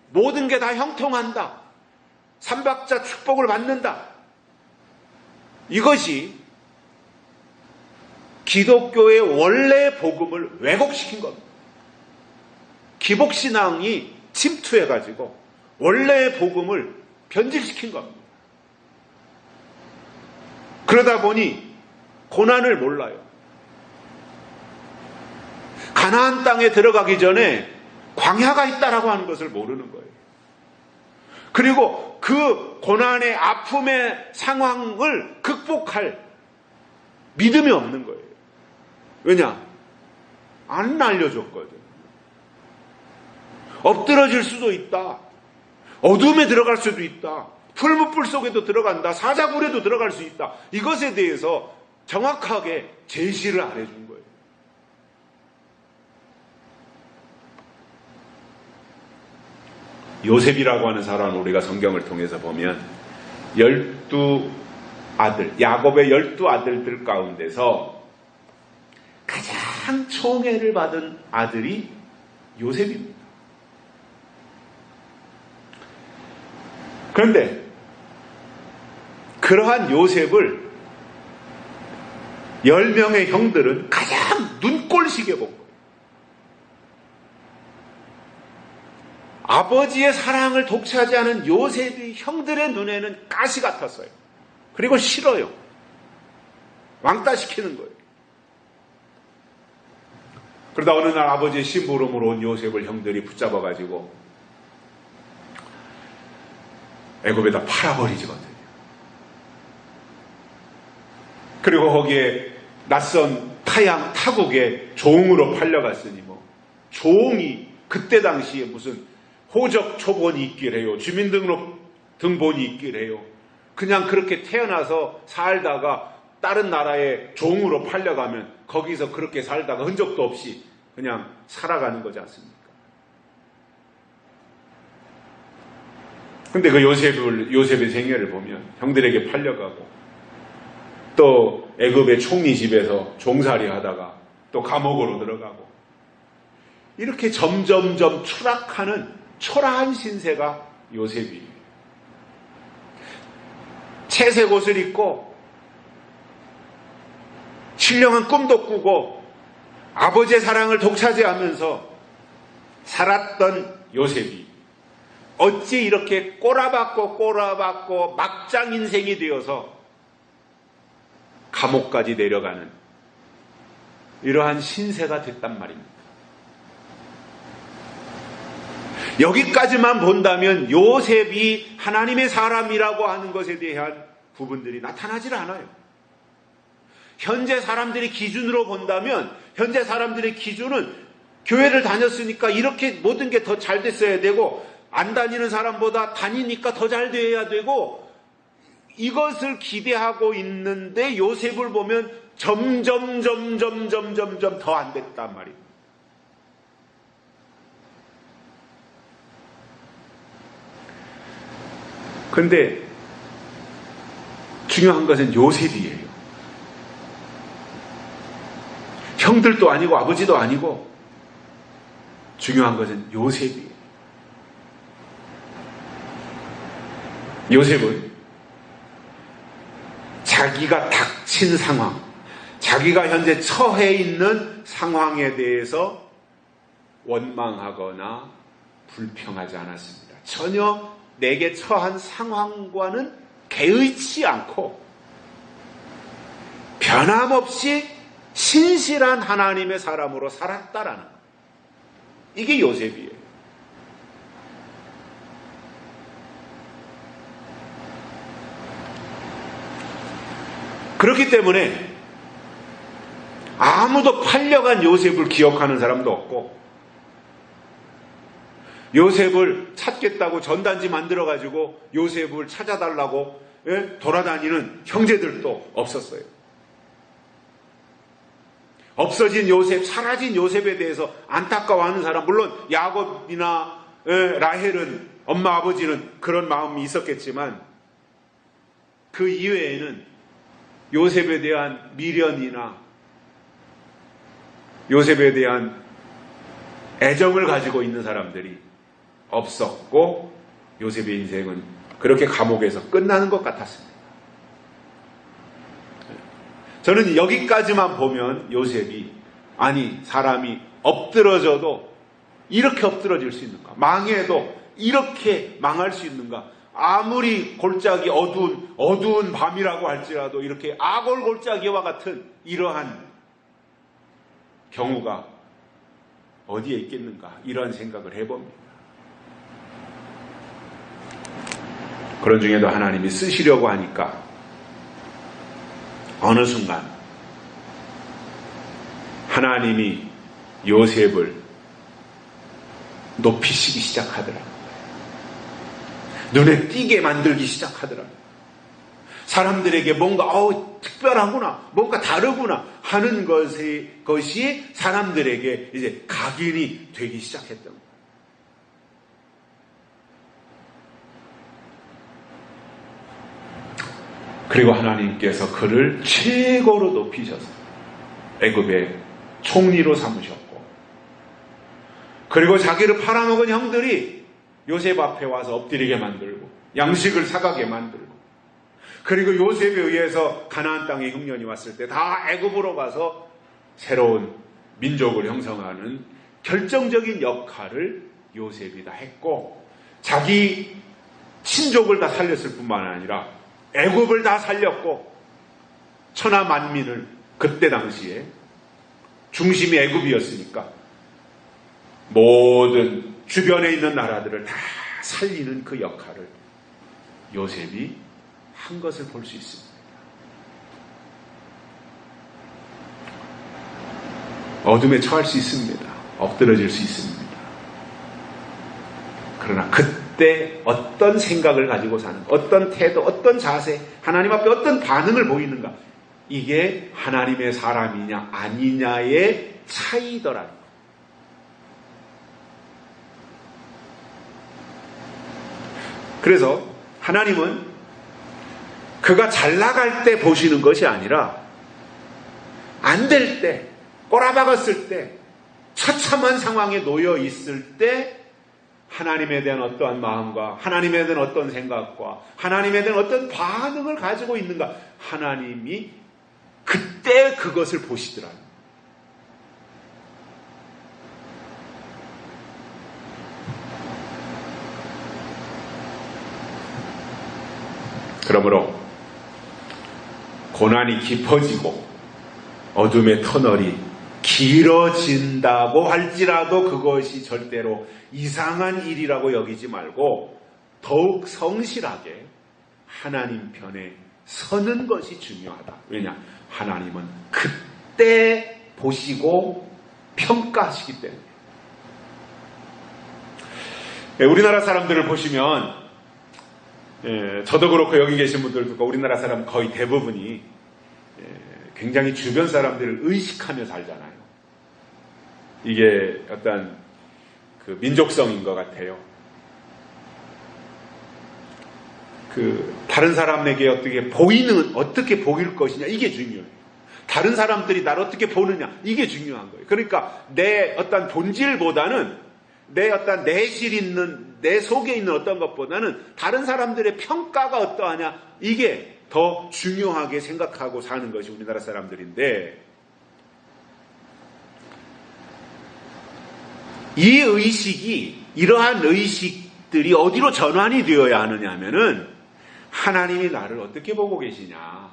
Speaker 1: 모든 게 다 형통한다. 삼박자 축복을 받는다. 이것이 기독교의 원래 복음을 왜곡시킨 겁니다. 기복신앙이 침투해가지고 원래의 복음을 변질시킨 겁니다. 그러다 보니 고난을 몰라요. 가나안 땅에 들어가기 전에 광야가 있다라고 하는 것을 모르는 거예요. 그리고 그 고난의 아픔의 상황을 극복할 믿음이 없는 거예요. 왜냐? 안 알려줬거든. 엎드러질 수도 있다. 어둠에 들어갈 수도 있다. 풀무불 속에도 들어간다. 사자굴에도 들어갈 수 있다. 이것에 대해서 정확하게 제시를 안 해준 거예요. 요셉이라고 하는 사람을 우리가 성경을 통해서 보면 12아들, 야곱의 12아들들 가운데서 가장 총애를 받은 아들이 요셉입니다. 그런데 그러한 요셉을 10명의 형들은 가장 눈꼴시게 본 거예요. 아버지의 사랑을 독차지하는 요셉이 형들의 눈에는 가시 같았어요. 그리고 싫어요. 왕따시키는 거예요. 그러다 어느 날 아버지의 심부름으로 온 요셉을 형들이 붙잡아가지고 애굽에다 팔아버리거든요. 그리고 거기에 낯선 타국에 종으로 팔려갔으니 뭐 종이 그때 당시에 무슨 호적 초본이 있길 해요. 주민등록 등본이 있길 해요. 그냥 그렇게 태어나서 살다가 다른 나라에 종으로 팔려가면 거기서 그렇게 살다가 흔적도 없이 그냥 살아가는 거지 않습니까? 근데 그 요셉의 생애를 보면 형들에게 팔려가고 또 애굽의 총리 집에서 종살이 하다가 또 감옥으로 들어가고 이렇게 점점점 추락하는 초라한 신세가 요셉이에요. 채색 옷을 입고 신령한 꿈도 꾸고 아버지의 사랑을 독차지하면서 살았던 요셉이 어찌 이렇게 꼬라박고 막장 인생이 되어서 감옥까지 내려가는 이러한 신세가 됐단 말입니다. 여기까지만 본다면 요셉이 하나님의 사람이라고 하는 것에 대한 부분들이 나타나질 않아요. 현재 사람들의 기준으로 본다면 현재 사람들의 기준은 교회를 다녔으니까 이렇게 모든 게 더 잘 됐어야 되고 안 다니는 사람보다 다니니까 더 잘 돼야 되고 이것을 기대하고 있는데 요셉을 보면 점점 더 안 됐단 말이에요. 그런데 중요한 것은 요셉이에요. 형들도 아니고 아버지도 아니고 중요한 것은 요셉이에요. 요셉은 자기가 닥친 상황, 자기가 현재 처해 있는 상황에 대해서 원망하거나 불평하지 않았습니다. 전혀 내게 처한 상황과는 개의치 않고 변함없이 신실한 하나님의 사람으로 살았다라는 것. 이게 요셉이에요. 그렇기 때문에 아무도 팔려간 요셉을 기억하는 사람도 없고 요셉을 찾겠다고 전단지 만들어가지고 요셉을 찾아달라고 돌아다니는 형제들도 없었어요. 없어진 요셉, 사라진 요셉에 대해서 안타까워하는 사람, 물론 야곱이나 라헬은, 엄마 아버지는 그런 마음이 있었겠지만 그 이외에는 요셉에 대한 미련이나 요셉에 대한 애정을 가지고 있는 사람들이 없었고 요셉의 인생은 그렇게 감옥에서 끝나는 것 같았습니다. 저는 여기까지만 보면 요셉이 아니 사람이 엎드러져도 이렇게 엎드러질 수 있는가? 망해도 이렇게 망할 수 있는가? 아무리 골짜기 어두운 밤이라고 할지라도 이렇게 아골 골짜기와 같은 이러한 경우가 어디에 있겠는가? 이런 생각을 해봅니다. 그런 중에도 하나님이 쓰시려고 하니까 어느 순간 하나님이 요셉을 높이시기 시작하더라고요. 눈에 띄게 만들기 시작하더라고요. 사람들에게 뭔가 특별하구나, 뭔가 다르구나 하는 것이 사람들에게 이제 각인이 되기 시작했던 거예요. 그리고 하나님께서 그를 최고로 높이셔서 애굽의 총리로 삼으셨고, 그리고 자기를 팔아먹은 형들이 요셉 앞에 와서 엎드리게 만들고 양식을 사가게 만들고, 그리고 요셉에 의해서 가나안 땅에 흉년이 왔을 때 다 애굽으로 가서 새로운 민족을 형성하는 결정적인 역할을 요셉이 다 했고, 자기 친족을 다 살렸을 뿐만 아니라 애굽을 다 살렸고, 천하 만민을, 그때 당시에 중심이 애굽이었으니까 모든 주변에 있는 나라들을 다 살리는 그 역할을 요셉이 한 것을 볼 수 있습니다. 어둠에 처할 수 있습니다. 엎드러질 수 있습니다. 그러나 그때 어떤 생각을 가지고 사는, 어떤 태도, 어떤 자세, 하나님 앞에 어떤 반응을 보이는가, 이게 하나님의 사람이냐 아니냐의 차이더라는 거예요. 그래서 하나님은 그가 잘 나갈 때 보시는 것이 아니라 안 될 때, 꼬라박았을 때, 처참한 상황에 놓여 있을 때 하나님에 대한 어떠한 마음과 하나님에 대한 어떤 생각과 하나님에 대한 어떤 반응을 가지고 있는가, 하나님이 그때 그것을 보시더라. 그러므로 고난이 깊어지고 어둠의 터널이 길어진다고 할지라도 그것이 절대로 이상한 일이라고 여기지 말고 더욱 성실하게 하나님 편에 서는 것이 중요하다. 왜냐? 하나님은 그때 보시고 평가하시기 때문에. 우리나라 사람들을 보시면, 저도 그렇고 여기 계신 분들도 그렇고 우리나라 사람 거의 대부분이 굉장히 주변 사람들을 의식하며 살잖아요. 이게 어떤 그 민족성인 것 같아요. 다른 사람에게 어떻게 보일 것이냐, 이게 중요해요. 다른 사람들이 나를 어떻게 보느냐, 이게 중요한 거예요. 그러니까 내 어떤 본질보다는 내 어떤 내 속에 있는 어떤 것보다는 다른 사람들의 평가가 어떠하냐, 이게 더 중요하게 생각하고 사는 것이 우리나라 사람들인데, 이러한 의식들이 어디로 전환이 되어야 하느냐 하면은 하나님이 나를 어떻게 보고 계시냐,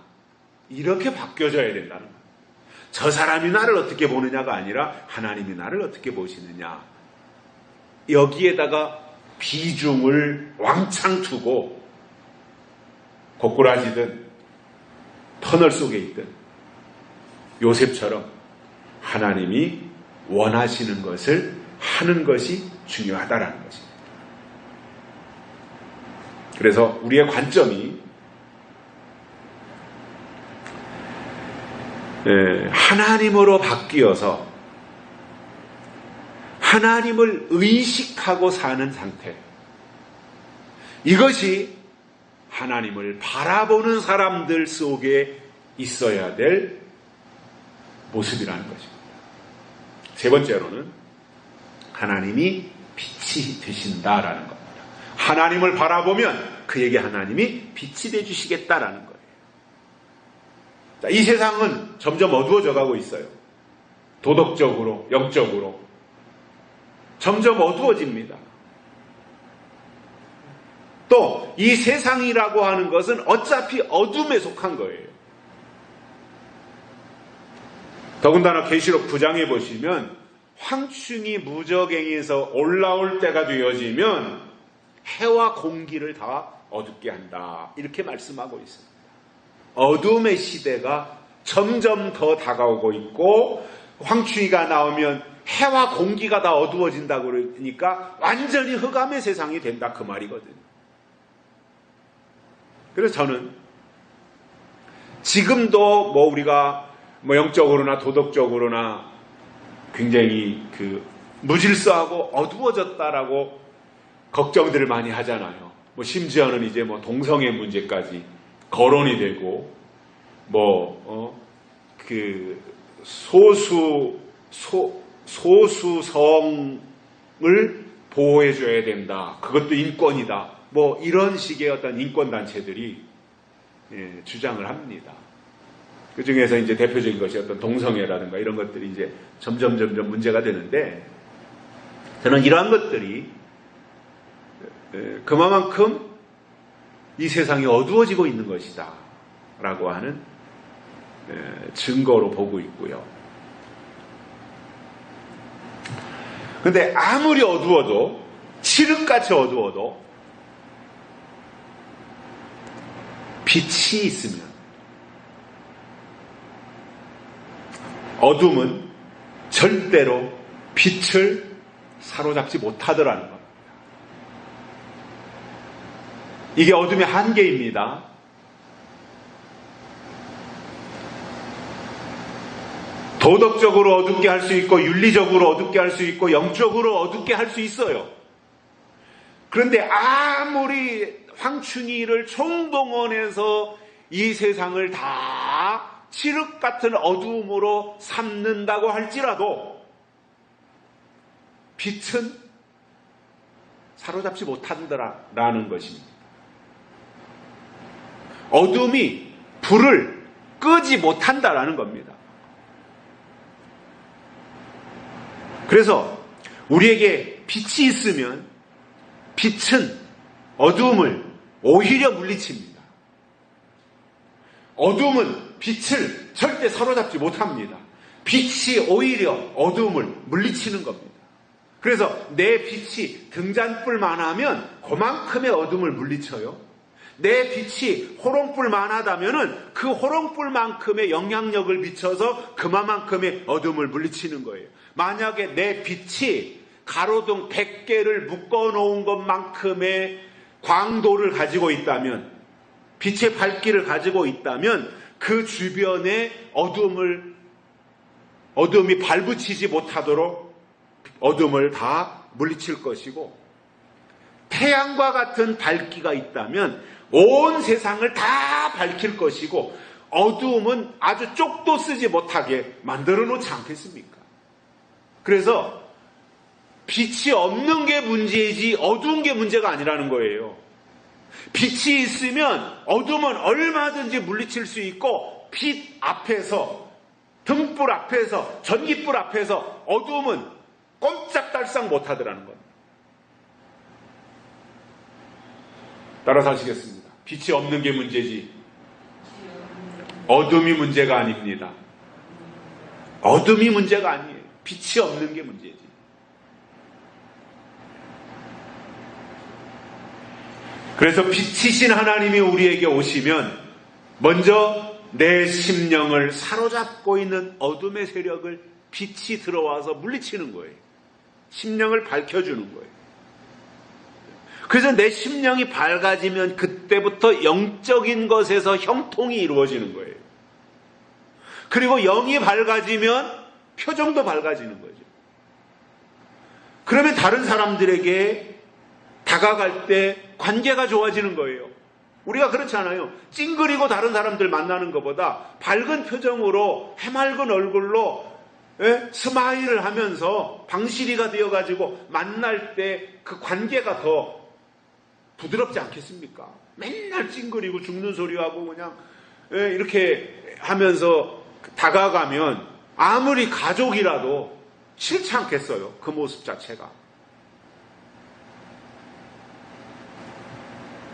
Speaker 1: 이렇게 바뀌어져야 된다는 거예요. 저 사람이 나를 어떻게 보느냐가 아니라 하나님이 나를 어떻게 보시느냐, 여기에다가 비중을 왕창 두고 고꾸라지든 터널 속에 있든 요셉처럼 하나님이 원하시는 것을 하는 것이 중요하다라는 것입니다. 그래서 우리의 관점이 하나님으로 바뀌어서 하나님을 의식하고 사는 상태, 이것이 하나님을 바라보는 사람들 속에 있어야 될 모습이라는 것입니다. 세 번째로는 하나님이 빛이 되신다라는 겁니다. 하나님을 바라보면 그에게 하나님이 빛이 되주시겠다라는 거예요. 자, 이 세상은 점점 어두워져 가고 있어요. 도덕적으로, 영적으로 점점 어두워집니다. 또 이 세상이라고 하는 것은 어차피 어둠에 속한 거예요. 더군다나 계시록 9장에 보시면 황충이 무저갱에서 올라올 때가 되어지면 해와 공기를 다 어둡게 한다, 이렇게 말씀하고 있습니다. 어둠의 시대가 점점 더 다가오고 있고, 황충이가 나오면 해와 공기가 다 어두워진다고 그러니까 완전히 흑암의 세상이 된다, 그 말이거든요. 그래서 저는 지금도 우리가 영적으로나 도덕적으로나 굉장히 무질서하고 어두워졌다라고 걱정들을 많이 하잖아요. 심지어는 이제 동성애 문제까지 거론이 되고, 소수성을 보호해줘야 된다, 그것도 인권이다, 이런 식의 어떤 인권단체들이 주장을 합니다. 그 중에서 이제 대표적인 것이 어떤 동성애라든가 이런 것들이 이제 점점 문제가 되는데, 저는 이러한 것들이 그만큼 이 세상이 어두워지고 있는 것이다 라고 하는 증거로 보고 있고요. 근데 아무리 어두워도, 칠흑같이 어두워도 빛이 있으면 어둠은 절대로 빛을 사로잡지 못하더라는 겁니다. 이게 어둠의 한계입니다. 도덕적으로 어둡게 할 수 있고, 윤리적으로 어둡게 할 수 있고, 영적으로 어둡게 할 수 있어요. 그런데 아무리 황충이를 총동원해서 이 세상을 다 칠흑 같은 어두움으로 삼는다고 할지라도 빛은 사로잡지 못한다라는 것입니다. 어둠이 불을 끄지 못한다라는 겁니다. 그래서 우리에게 빛이 있으면 빛은 어두움을 오히려 물리칩니다. 어둠은 빛을 절대 사로잡지 못합니다. 빛이 오히려 어둠을 물리치는 겁니다. 그래서 내 빛이 등잔불만 하면 그만큼의 어둠을 물리쳐요. 내 빛이 호롱불만 하다면은 그 호롱불만큼의 영향력을 미쳐서 그만큼의 어둠을 물리치는 거예요. 만약에 내 빛이 가로등 100개를 묶어놓은 것만큼의 광도를 가지고 있다면, 빛의 밝기를 가지고 있다면 그 주변에 어둠이 발붙이지 못하도록 어둠을 다 물리칠 것이고, 태양과 같은 밝기가 있다면 온 세상을 다 밝힐 것이고, 어두움은 아주 쪽도 쓰지 못하게 만들어 놓지 않겠습니까? 그래서 빛이 없는 게 문제이지 어두운 게 문제가 아니라는 거예요. 빛이 있으면 어둠은 얼마든지 물리칠 수 있고, 빛 앞에서, 등불 앞에서, 전기불 앞에서 어둠은 꼼짝달싹 못하더라는 겁니다. 따라서 하시겠습니다. 빛이 없는 게 문제지 어둠이 문제가 아닙니다. 어둠이 문제가 아니에요. 빛이 없는 게 문제지. 그래서 빛이신 하나님이 우리에게 오시면 먼저 내 심령을 사로잡고 있는 어둠의 세력을 빛이 들어와서 물리치는 거예요. 심령을 밝혀주는 거예요. 그래서 내 심령이 밝아지면 그때부터 영적인 것에서 형통이 이루어지는 거예요. 그리고 영이 밝아지면 표정도 밝아지는 거죠. 그러면 다른 사람들에게 다가갈 때 관계가 좋아지는 거예요. 우리가 그렇지 않아요. 찡그리고 다른 사람들 만나는 것보다 밝은 표정으로 해맑은 얼굴로 스마일을 하면서 방실이가 되어가지고 만날 때 그 관계가 더 부드럽지 않겠습니까? 맨날 찡그리고 죽는 소리하고 그냥 이렇게 하면서 다가가면 아무리 가족이라도 싫지 않겠어요? 그 모습 자체가.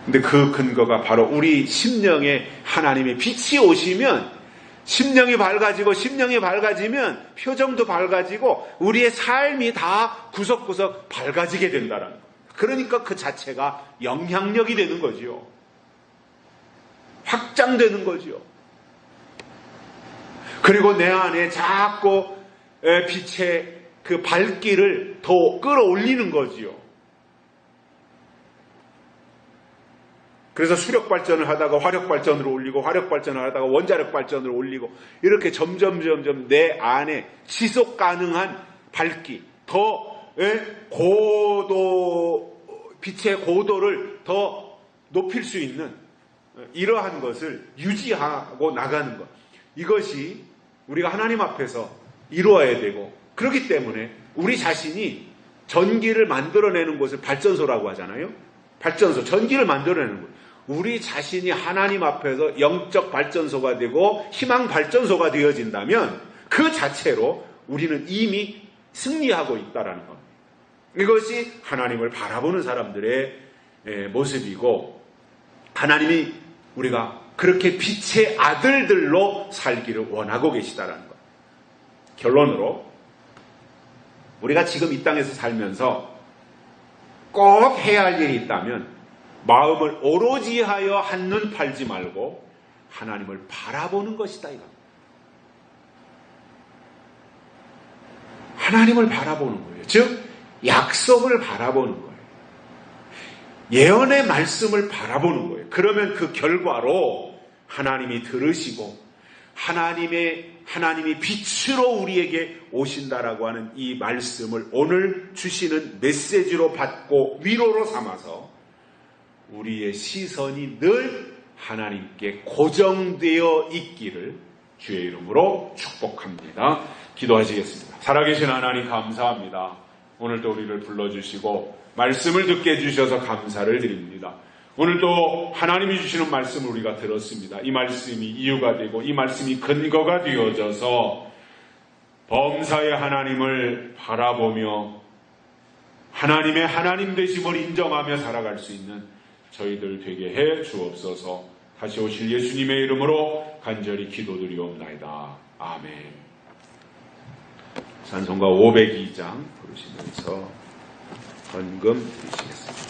Speaker 1: 근데 그 근거가 바로 우리 심령에 하나님의 빛이 오시면 심령이 밝아지면 표정도 밝아지고 우리의 삶이 다 구석구석 밝아지게 된다는 거예요. 그러니까 그 자체가 영향력이 되는 거지요. 확장되는 거지요. 그리고 내 안에 자꾸 빛의 그 밝기를 더 끌어올리는 거지요. 그래서 수력 발전을 하다가 화력 발전으로 올리고, 화력 발전을 하다가 원자력 발전으로 올리고, 이렇게 점점 내 안에 지속 가능한 밝기, 더 빛의 고도를 더 높일 수 있는 이러한 것을 유지하고 나가는 것. 이것이 우리가 하나님 앞에서 이루어야 되고, 그렇기 때문에 우리 자신이 전기를 만들어내는 곳을 발전소라고 하잖아요. 발전소, 전기를 만들어내는 곳. 우리 자신이 하나님 앞에서 영적 발전소가 되고 희망 발전소가 되어진다면 그 자체로 우리는 이미 승리하고 있다는 겁니다. 이것이 하나님을 바라보는 사람들의 모습이고, 하나님이 우리가 그렇게 빛의 아들들로 살기를 원하고 계시다는 것. 결론으로 우리가 지금 이 땅에서 살면서 꼭 해야 할 일이 있다면 마음을 오로지 하여 한눈 팔지 말고 하나님을 바라보는 것이다 이겁니다. 하나님을 바라보는 거예요. 즉 약속을 바라보는 거예요. 예언의 말씀을 바라보는 거예요. 그러면 그 결과로 하나님이 들으시고 하나님이 빛으로 우리에게 오신다라고 하는 이 말씀을 오늘 주시는 메시지로 받고 위로로 삼아서 우리의 시선이 늘 하나님께 고정되어 있기를 주의 이름으로 축복합니다. 기도하시겠습니다. 살아계신 하나님 감사합니다. 오늘도 우리를 불러주시고 말씀을 듣게 해주셔서 감사를 드립니다. 오늘도 하나님이 주시는 말씀을 우리가 들었습니다. 이 말씀이 이유가 되고 이 말씀이 근거가 되어져서 범사의 하나님을 바라보며 하나님의 하나님 되심을 인정하며 살아갈 수 있는 저희들 되게 해 주옵소서. 다시 오실 예수님의 이름으로 간절히 기도드리옵나이다. 아멘. 찬송가 502장 부르시면서 헌금 드리시겠습니다.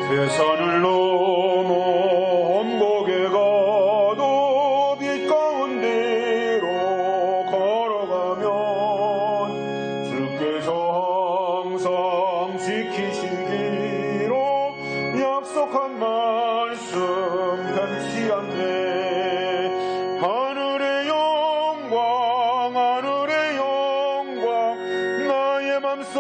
Speaker 2: 세상을 넘어 엄곡에 가도 빛 가운데로 걸어가면 주께서 항상 지키신 기록 약속한 말씀 변치 않네. 하늘의 영광 나의 맘속